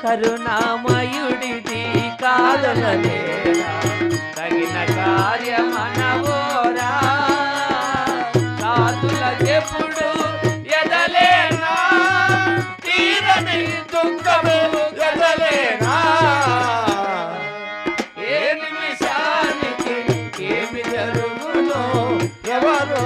కరుణామయుడిది కాదనలేరా తగిన కార్యమనవోరా సాధులకెప్పుడు ఎదలేనా తీరని దుఃఖము ఎదలేనా ఏ నిమిషానికి ఏమి జరుగునో ఎవరో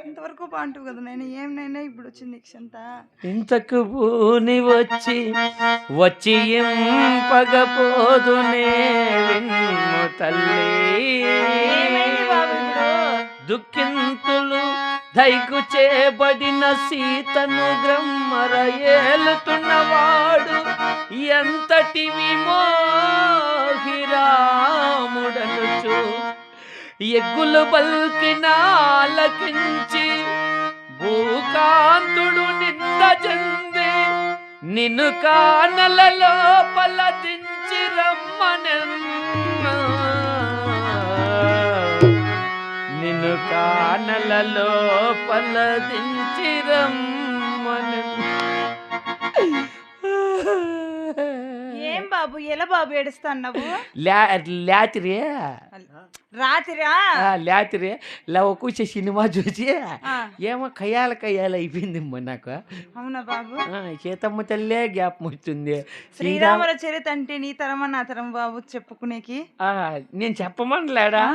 ఇంతవరకు బాగుంటావు కదా నేను ఏమైనా ఇప్పుడు వచ్చింది అంతా ఇంతకు పూని వచ్చి వచ్చి పగపోదునే విన్ము తల్లి దుఃఖింతులు దైకు చేబడిన సీతను గ్రమ్మర ఏలుతున్నవాడు ఎంతటి విమోహిరాముడనుచు ఎగ్గులు బల్కిన ఆలకించి భూకాంతుడు నింద చెంది నిన్ను కానల లోపల దించి రమ్మనెన్నా నిన్ను కానల లోపల దించి రమ్మనెన్నా ఏం బాబు ఎలా బాబు ఏడుస్తావు లాతిరే రాత్రి లాతిరే కూర్చే సినిమా చూసి ఏమో కయ్యాల అయిపోయిందమ్మా నాకు. అవునా బాబు సీతమ్మ తల్లే జ్ఞాపం వస్తుంది. శ్రీరాముల చరిత అంటే నీ తరమా నా తరం బాబు చెప్పుకునేకి నేను చెప్పమనలేడా